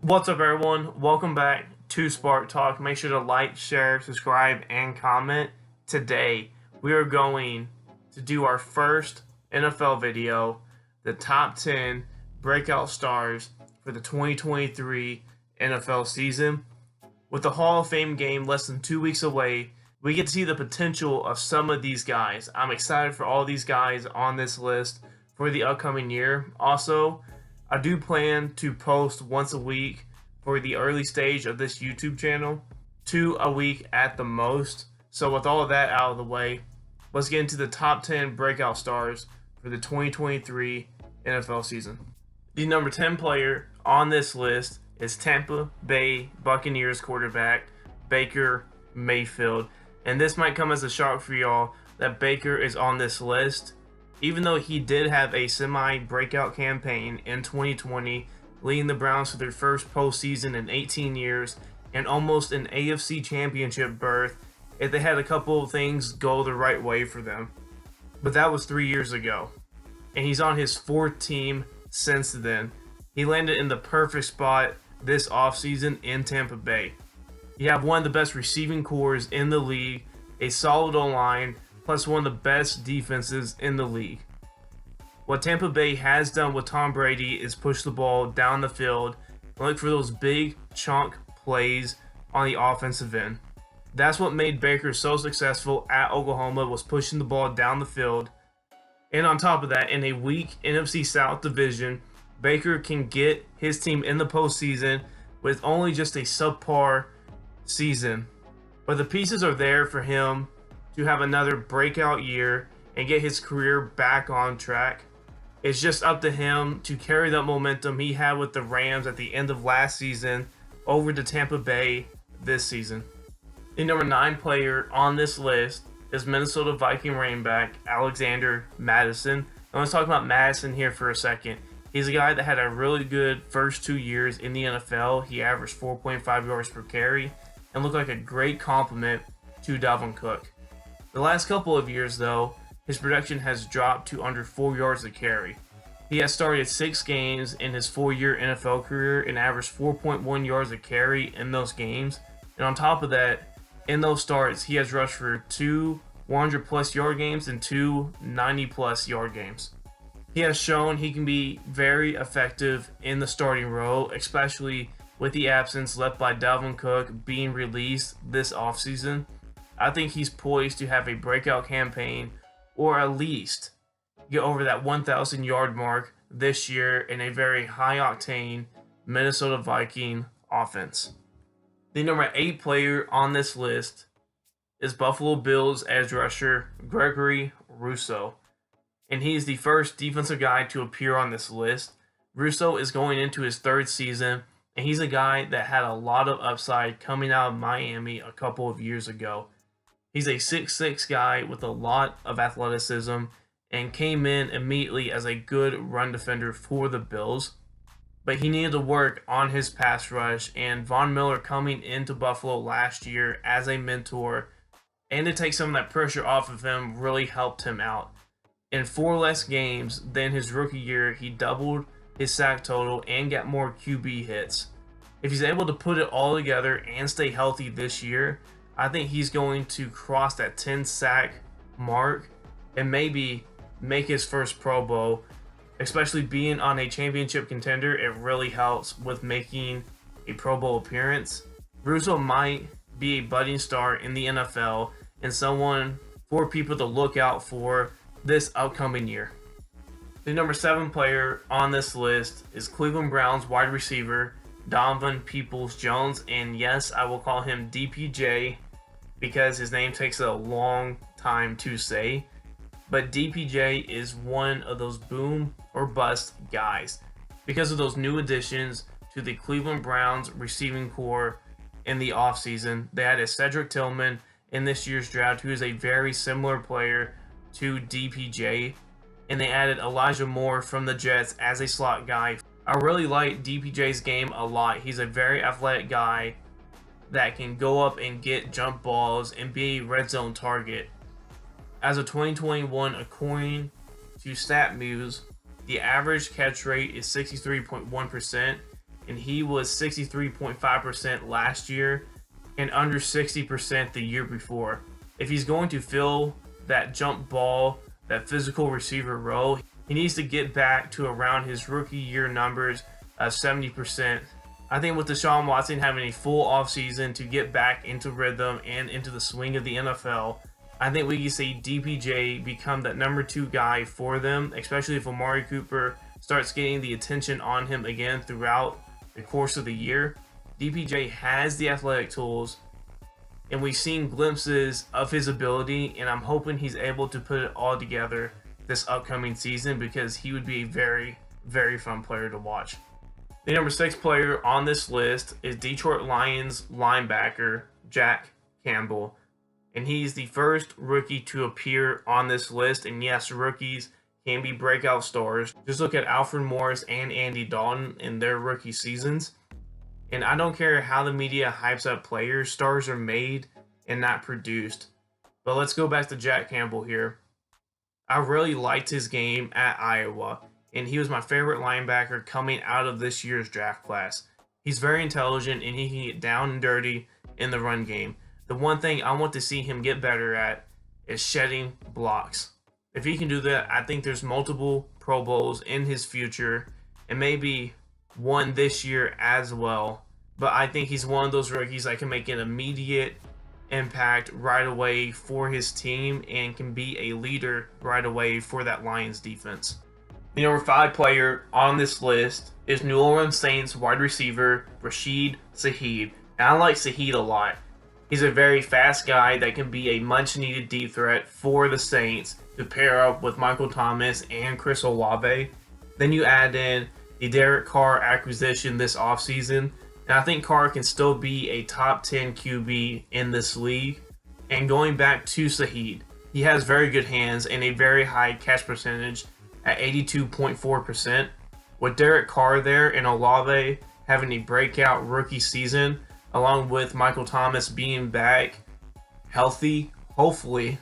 What's up, everyone? Welcome back to Spark Talk. Make sure to like, share, subscribe, and comment. Today, we are going to do our first NFL video, the top 10 breakout stars for the 2023 NFL season. With the Hall of Fame game less than 2 weeks away, we get to see the potential of some of these guys. I'm excited for all these guys on this list for the upcoming year. Also, I do plan to post once a week for the early stage of this YouTube channel, 2 a week at the most. So with all of that out of the way, let's get into the top 10 breakout stars for the 2023 NFL season. The number 10 player on this list is Tampa Bay Buccaneers quarterback Baker Mayfield. And this might come as a shock for y'all that Baker is on this list, even though he did have a semi-breakout campaign in 2020, leading the Browns to their first postseason in 18 years and almost an AFC championship berth if they had a couple of things go the right way for them. But that was 3 years ago, and he's on his 4th team since then. He landed in the perfect spot this offseason in Tampa Bay. You have one of the best receiving cores in the league, a solid O-line, plus one of the best defenses in the league. What Tampa Bay has done with Tom Brady is push the ball down the field and look for those big chunk plays on the offensive end. That's what made Baker so successful at Oklahoma, was pushing the ball down the field. And on top of that, in a weak NFC South division, Baker can get his team in the postseason with only just a subpar season. But the pieces are there for him to have another breakout year and get his career back on track. It's just up to him to carry that momentum he had with the Rams at the end of last season over to Tampa Bay this season. The number 9 player on this list is Minnesota Viking running back Alexander Madison. And let's talk about Madison here for a second. He's a guy that had a really good first 2 years in the NFL. He averaged 4.5 yards per carry and looked like a great complement to Dalvin Cook. The last couple of years, though, his production has dropped to under 4 yards a carry. He has started 6 games in his 4-year NFL career and averaged 4.1 yards a carry in those games. And on top of that, in those starts, he has rushed for 2 100-plus yard games and 2 90-plus yard games. He has shown he can be very effective in the starting role, especially with the absence left by Dalvin Cook being released this offseason. I think he's poised to have a breakout campaign, or at least get over that 1,000 yard mark this year in a very high octane Minnesota Viking offense. The number 8 player on this list is Buffalo Bills edge rusher Gregory Russo, and he is the first defensive guy to appear on this list. Russo is going into his 3rd season, and he's a guy that had a lot of upside coming out of Miami a couple of years ago. He's a 6'6" guy with a lot of athleticism and came in immediately as a good run defender for the Bills. But he needed to work on his pass rush, and Von Miller coming into Buffalo last year as a mentor and to take some of that pressure off of him really helped him out. In 4 less games than his rookie year, he doubled his sack total and got more QB hits. If he's able to put it all together and stay healthy this year, I think he's going to cross that 10 sack mark and maybe make his first Pro Bowl. Especially being on a championship contender, it really helps with making a Pro Bowl appearance. Russo might be a budding star in the NFL and someone for people to look out for this upcoming year. The number 7 player on this list is Cleveland Browns wide receiver Donovan PeoplesJones, and yes, I will call him DPJ because his name takes a long time to say. But DPJ is one of those boom or bust guys because of those new additions to the Cleveland Browns receiving core in the offseason. They added Cedric Tillman in this year's draft, who is a very similar player to DPJ, and they added Elijah Moore from the Jets as a slot guy. I really like DPJ's game a lot. He's a very athletic guy that can go up and get jump balls and be a red zone target. As of 2021, according to StatMuse, the average catch rate is 63.1%, and he was 63.5% last year and under 60% the year before. If he's going to fill that jump ball, that physical receiver role, he needs to get back to around his rookie year numbers of 70%. I think with Deshaun Watson having a full offseason to get back into rhythm and into the swing of the NFL, I think we can see DPJ become that number 2 guy for them, especially if Amari Cooper starts getting the attention on him again throughout the course of the year. DPJ has the athletic tools, and we've seen glimpses of his ability, and I'm hoping he's able to put it all together this upcoming season, because he would be a very, very fun player to watch. The number 6 player on this list is Detroit Lions linebacker Jack Campbell, and he's the first rookie to appear on this list. And yes, rookies can be breakout stars. Just look at Alfred Morris and Andy Dalton in their rookie seasons. And I don't care how the media hypes up players, stars are made and not produced. But let's go back to Jack Campbell here. I really liked his game at Iowa, and he was my favorite linebacker coming out of this year's draft class. He's very intelligent, and he can get down and dirty in the run game. The one thing I want to see him get better at is shedding blocks. If he can do that, I think there's multiple Pro Bowls in his future, and maybe one this year as well. But I think he's one of those rookies that can make an immediate impact right away for his team and can be a leader right away for that Lions defense. The number 5 player on this list is New Orleans Saints wide receiver Rasheed Ahmed. And I like Ahmed a lot. He's a very fast guy that can be a much-needed deep threat for the Saints to pair up with Michael Thomas and Chris Olave. Then you add in the Derek Carr acquisition this offseason, and I think Carr can still be a top 10 QB in this league. And going back to Ahmed, he has very good hands and a very high catch percentage at 82.4%. With Derek Carr there and Olave having a breakout rookie season, along with Michael Thomas being back healthy, hopefully,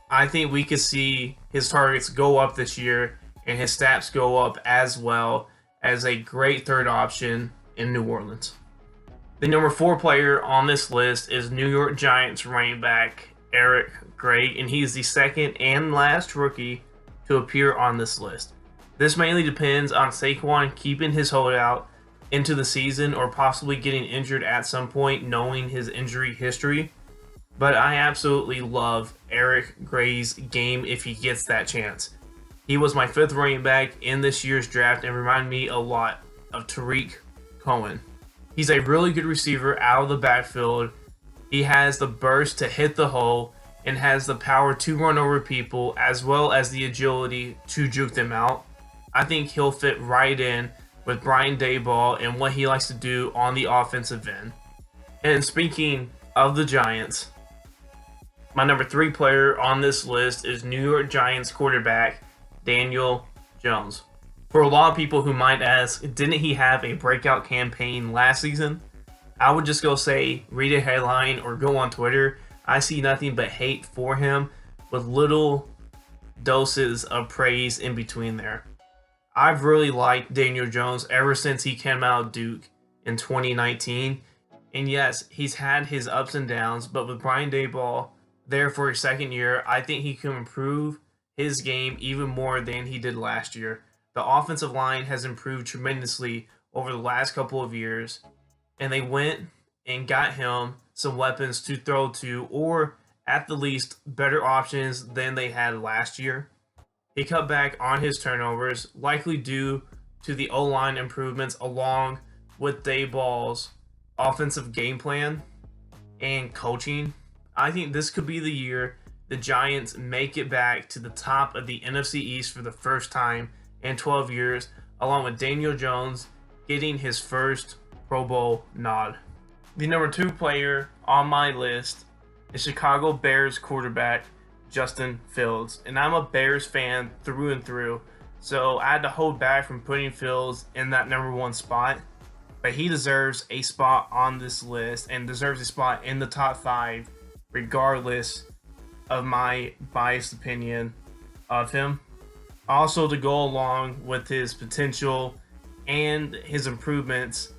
I think we could see his targets go up this year and his stats go up as well, as a great third option in New Orleans. The number 4 player on this list is New York Giants running back Eric Gray, and he is the second and last rookie to appear on this list. This mainly depends on Saquon keeping his holdout into the season or possibly getting injured at some point, knowing his injury history. But I absolutely love Eric Gray's game if he gets that chance. He was my 5th running back in this year's draft and reminded me a lot of Tariq Cohen. He's a really good receiver out of the backfield. He has the burst to hit the hole and has the power to run over people, as well as the agility to juke them out. I think he'll fit right in with Brian Daboll and what he likes to do on the offensive end. And speaking of the Giants, my number 3 player on this list is New York Giants quarterback Daniel Jones. For a lot of people who might ask, didn't he have a breakout campaign last season? I would just go say, read a headline or go on Twitter. I see nothing but hate for him with little doses of praise in between there. I've really liked Daniel Jones ever since he came out of Duke in 2019. And yes, he's had his ups and downs, but with Brian Daboll there for his second year, I think he can improve his game even more than he did last year. The offensive line has improved tremendously over the last couple of years, and they went and got him some weapons to throw to, or at the least better options than they had last year. He cut back on his turnovers, likely due to the O-line improvements along with Daboll's offensive game plan and coaching. I think this could be the year the Giants make it back to the top of the NFC East for the first time in 12 years, along with Daniel Jones getting his first Pro Bowl nod. The number 2 player on my list is Chicago Bears quarterback Justin Fields. And I'm a Bears fan through and through, so I had to hold back from putting Fields in that number 1 spot. But he deserves a spot on this list and deserves a spot in the top 5 regardless of my biased opinion of him. Also, to go along with his potential and his improvements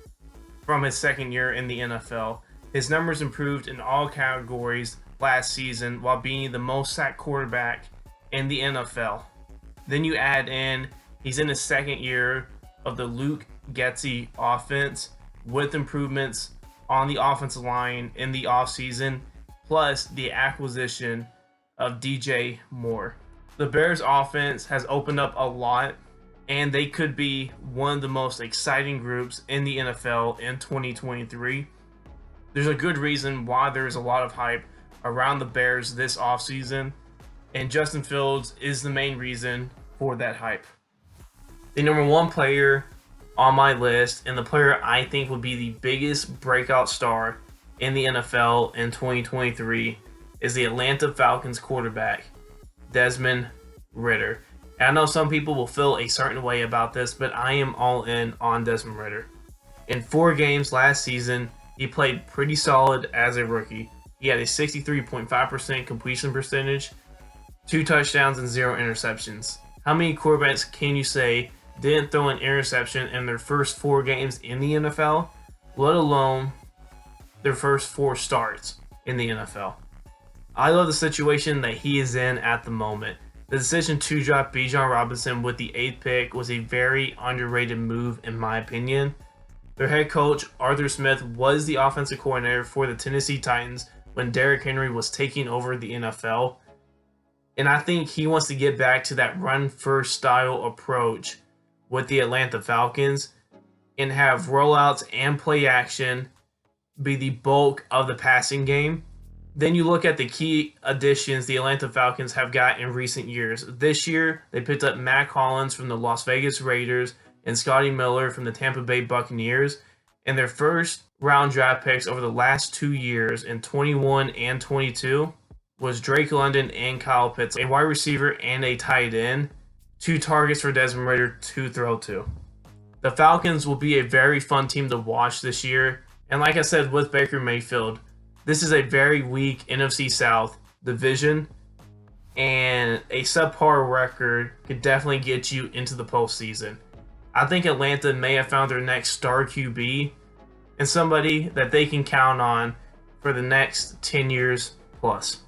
from his second year in the NFL. His numbers improved in all categories last season while being the most sacked quarterback in the NFL. Then you add in, he's in his second year of the Luke Getsy offense with improvements on the offensive line in the offseason, plus the acquisition of DJ Moore. The Bears offense has opened up a lot, and they could be one of the most exciting groups in the NFL in 2023. There's a good reason why there's a lot of hype around the Bears this offseason, and Justin Fields is the main reason for that hype. The number one player on my list, and the player I think would be the biggest breakout star in the NFL in 2023, is the Atlanta Falcons quarterback, Desmond Ritter. And I know some people will feel a certain way about this, but I am all in on Desmond Ritter. In 4 games last season, he played pretty solid as a rookie. He had a 63.5% completion percentage, 2 touchdowns, and 0 interceptions. How many quarterbacks can you say didn't throw an interception in their first 4 games in the NFL, let alone their first 4 starts in the NFL? I love the situation that he is in at the moment. The decision to draft Bijan Robinson with the 8th pick was a very underrated move in my opinion. Their head coach, Arthur Smith, was the offensive coordinator for the Tennessee Titans when Derrick Henry was taking over the NFL. And I think he wants to get back to that run-first style approach with the Atlanta Falcons and have rollouts and play action be the bulk of the passing game. Then you look at the key additions the Atlanta Falcons have got in recent years. This year, they picked up Matt Collins from the Las Vegas Raiders and Scotty Miller from the Tampa Bay Buccaneers. And their first round draft picks over the last 2 years in 21 and 22 was Drake London and Kyle Pitts, a wide receiver and a tight end, 2 targets for Desmond Ritter to throw to. The Falcons will be a very fun team to watch this year. And like I said with Baker Mayfield, this is a very weak NFC South division, and a subpar record could definitely get you into the postseason. I think Atlanta may have found their next star QB and somebody that they can count on for the next 10 years plus.